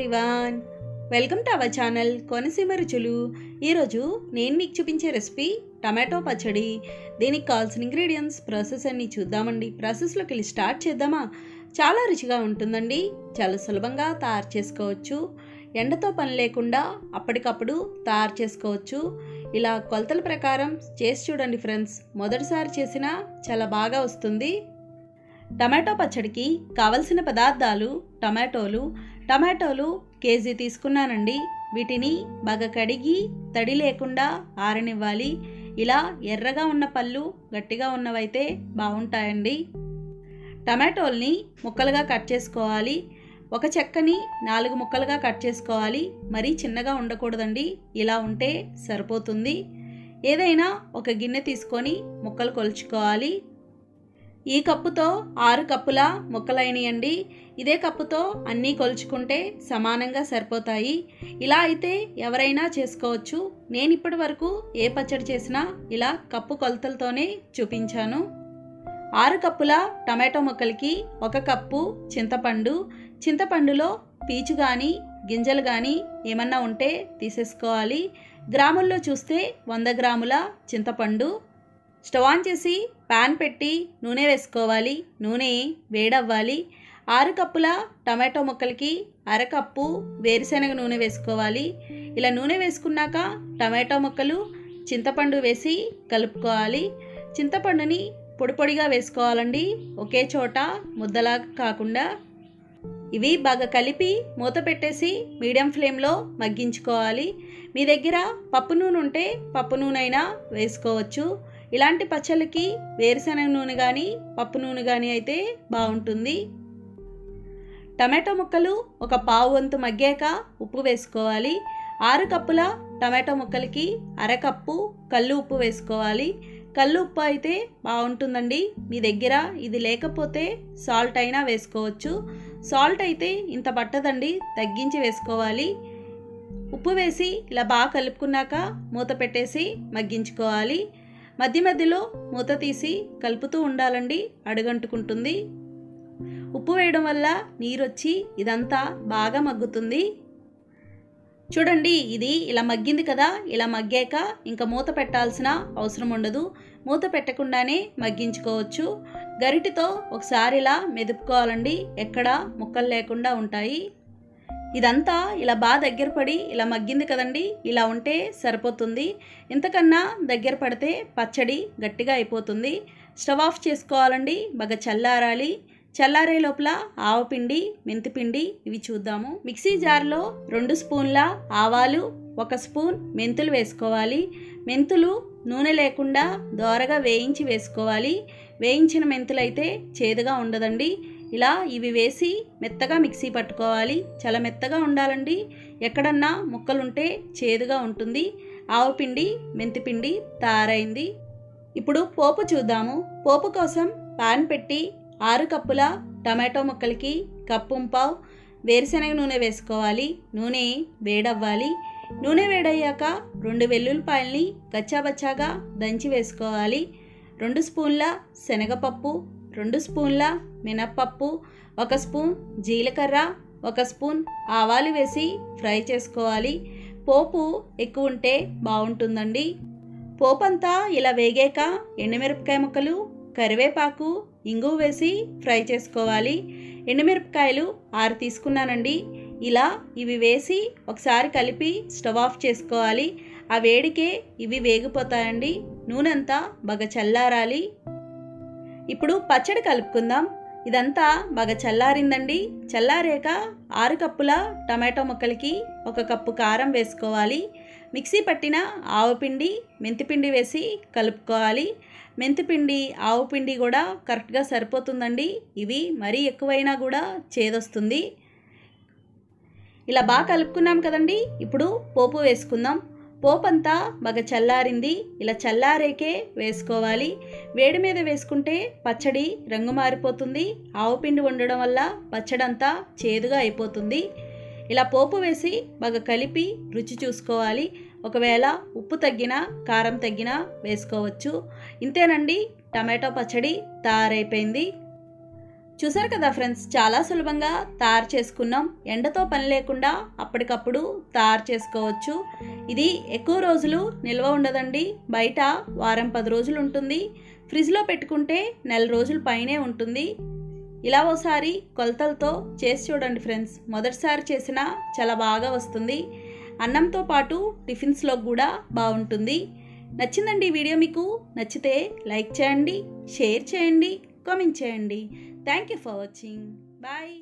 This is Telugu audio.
Everyone, welcome to our channel Konaseema రుచులు. ఈరోజు నేను మీకు చూపించే రెసిపీ టమాటో పచ్చడి. దీనికి కావాల్సిన ఇంగ్రీడియంట్స్, ప్రాసెస్ అన్నీ చూద్దామండి. ప్రాసెస్లోకి వెళ్ళి స్టార్ట్ చేద్దామా? చాలా రుచిగా ఉంటుందండి, చాలా సులభంగా తయారు చేసుకోవచ్చు. ఎండతో పని లేకుండా అప్పటికప్పుడు తయారు చేసుకోవచ్చు. ఇలా కొలతల ప్రకారం చేసి చూడండి ఫ్రెండ్స్, మొదటిసారి చేసినా చాలా బాగా వస్తుంది. టమాటో పచ్చడికి కావలసిన పదార్థాలు: టమాటోలు కేజీ తీసుకున్నానండి. వీటిని బాగా కడిగి తడి లేకుండా ఆరనివ్వాలి. ఇలా ఎర్రగా ఉన్న పళ్ళు గట్టిగా ఉన్నవైతే బాగుంటాయండి. టమాటోల్ని ముక్కలుగా కట్ చేసుకోవాలి. ఒక చెక్కని 4 ముక్కలుగా కట్ చేసుకోవాలి. మరీ చిన్నగా ఉండకూడదండి, ఇలా ఉంటే సరిపోతుంది. ఏదైనా ఒక గిన్నె తీసుకొని ముక్కలు కొలుచుకోవాలి. ఈ కప్పుతో 6 కప్పుల ముక్కలైనయండి. ఇదే కప్పుతో అన్నీ కొలుచుకుంటే సమానంగా సరిపోతాయి. ఇలా అయితే ఎవరైనా చేసుకోవచ్చు. నేను ఇప్పటి వరకు ఏ పచ్చడి చేసినా ఇలా కప్పు కొలతలతోనే చూపించాను. 6 కప్పుల టమాటో ముక్కలకి 1 కప్పు చింతపండులో పీచు కానీ గింజలు కానీ ఏమన్నా ఉంటే తీసేసుకోవాలి. గ్రాముల్లో చూస్తే 100 గ్రాముల చింతపండు. స్టవ్ ఆన్ చేసి ప్యాన్ పెట్టి నూనె వేసుకోవాలి. నూనె వేడవ్వాలి. 6 కప్పుల టమాటో ముక్కలకి 1/2 కప్పు వేరుశనగ నూనె వేసుకోవాలి. ఇలా నూనె వేసుకున్నాక టమాటో ముక్కలు, చింతపండు వేసి కలుపుకోవాలి. చింతపండుని పొడిగా వేసుకోవాలండి, ఒకే చోట ముద్దలాగా కాకుండా. ఇవి బాగా కలిపి మూత పెట్టేసి మీడియం ఫ్లేమ్లో మగ్గించుకోవాలి. మీ దగ్గర పప్పు నూనె ఉంటే పప్పు నూనె అయినా వేసుకోవచ్చు. ఇలాంటి పచ్చళ్ళకి వేరుశనగ నూనె కానీ పప్పు నూనె కానీ అయితే బాగుంటుంది. టమాటో ముక్కలు ఒక పావు వంతు మగ్గాక ఉప్పు వేసుకోవాలి. 6 కప్పుల టమాటో ముక్కలకి 1/2 కప్పు కల్లు ఉప్పు వేసుకోవాలి. కల్లు ఉప్పు అయితే బాగుంటుందండి. మీ దగ్గర ఇది లేకపోతే సాల్ట్ అయినా వేసుకోవచ్చు. సాల్ట్ అయితే ఇంత పట్టదండి, తగ్గించి వేసుకోవాలి. ఉప్పు వేసి ఇలా బాగా కలుపుకున్నాక మూత పెట్టేసి మగ్గించుకోవాలి. మధ్య మధ్యలో మూత తీసి కలుపుతూ ఉండాలండి, అడుగంటుకుంటుంది. ఉప్పు వేయడం వల్ల నీరొచ్చి ఇదంతా బాగా మగ్గుతుంది. చూడండి, ఇది ఇలా మగ్గింది కదా. ఇలా మగ్గాక ఇంకా మూత పెట్టాల్సిన అవసరం ఉండదు. మూత పెట్టకుండానే మగ్గించుకోవచ్చు. గరిటితో ఒకసారి ఇలా మెదుపుకోవాలండి, ఎక్కడ ముక్కలు లేకుండా ఉంటాయి. ఇదంతా ఇలా బాగా దగ్గర పడి ఇలా మగ్గింది కదండి, ఇలా ఉంటే సరిపోతుంది. ఇంతకన్నా దగ్గర పడితే పచ్చడి గట్టిగా అయిపోతుంది. స్టవ్ ఆఫ్ చేసుకోవాలండి, బాగా చల్లారాలి. చల్లారే లోపల ఆవపిండి, మెంతిపిండి ఇవి చూద్దాము. మిక్సీ జార్లో 2 స్పూన్ల ఆవాలు, 1 స్పూన్ మెంతులు వేసుకోవాలి. మెంతులు నూనె లేకుండా దోరగా వేయించి వేసుకోవాలి. వేయించిన మెంతులు అయితే చేదుగా ఉండదండి. ఇలా ఇవి వేసి మెత్తగా మిక్సీ పట్టుకోవాలి. చాలా మెత్తగా ఉండాలండి, ఎక్కడన్నా ముక్కలుంటే చేదుగా ఉంటుంది. ఆవపిండి, మెంతిపిండి తయారైంది. ఇప్పుడు పోపు చూద్దాము. పోపు కోసం పాన్ పెట్టి 6 కప్పుల టమాటో ముక్కలకి 1.5 కప్పు వేరుశనగ నూనె వేసుకోవాలి. నూనె వేడవ్వాలి. నూనె వేడయ్యాక 2 వెల్లుల్లిపాయల్ని కచ్చాబచ్చాగా దంచి వేసుకోవాలి. 2 స్పూన్ల శనగపప్పు, 2 స్పూన్ల మినప్పప్పు, 1 స్పూన్ జీలకర్ర, 1 స్పూన్ ఆవాలు వేసి ఫ్రై చేసుకోవాలి. పోపు ఎక్కువ ఉంటే బాగుంటుందండి. పోపు అంతా ఇలా వేగాక ఎండుమిరపకాయ ముక్కలు, కరివేపాకు, ఇంగువ వేసి ఫ్రై చేసుకోవాలి. ఎండుమిరపకాయలు 6 తీసుకున్నానండి. ఇలా ఇవి వేసి ఒకసారి కలిపి స్టవ్ ఆఫ్ చేసుకోవాలి. ఆ వేడికే ఇవి వేగిపోతాయండి. నూనె అంతా బాగా చల్లారాలి. ఇప్పుడు పచ్చడి కలుపుకుందాం. ఇదంతా బాగా చల్లారిందండి. చల్లారాక 6 కప్పుల టమాటో ముక్కలకి 1 కప్పు కారం వేసుకోవాలి. మిక్సీ పట్టిన ఆవపిండి, మెంతిపిండి వేసి కలుపుకోవాలి. మెంతిపిండి, ఆవపిండి కూడా కరెక్ట్గా సరిపోతుందండి. ఇవి మరీ ఎక్కువైనా కూడా చేదొస్తుంది. ఇలా బాగా కలుపుకున్నాం కదండి. ఇప్పుడు పోపు వేసుకుందాం. పోపు అంతా బాగా చల్లారింది. ఇలా చల్లారేకే వేసుకోవాలి. వేడి మీద వేసుకుంటే పచ్చడి రంగు మారిపోతుంది. ఆవపిండి ఉండడం వల్ల పచ్చడి అంతా చేదుగా అయిపోతుంది. ఇలా పోపు వేసి బాగా కలిపి రుచి చూసుకోవాలి. ఒకవేళ ఉప్పు తగ్గినా కారం తగ్గినా వేసుకోవచ్చు. ఇంతేనండి, టమాటో పచ్చడి తయారైపోయింది. చూసారు కదా ఫ్రెండ్స్, చాలా సులభంగా తయారు చేసుకున్నాం. ఎండతో పని లేకుండా అప్పటికప్పుడు తయారు చేసుకోవచ్చు. ఇది ఎక్కువ రోజులు నిల్వ ఉండదండి. బయట వారం 10 రోజులు ఉంటుంది. ఫ్రిడ్జ్లో పెట్టుకుంటే నెల రోజుల పైనే ఉంటుంది. ఇలా ఓసారి కొలతలతో చేసి చూడండి ఫ్రెండ్స్. మొదటిసారి చేసినా చాలా బాగా వస్తుంది. అన్నంతో పాటు టిఫిన్స్లో కూడా బాగుంటుంది. నచ్చిందండి ఈ వీడియో. మీకు నచ్చితే లైక్ చేయండి, షేర్ చేయండి, కామెంట్ చేయండి. Thank you for watching. Bye.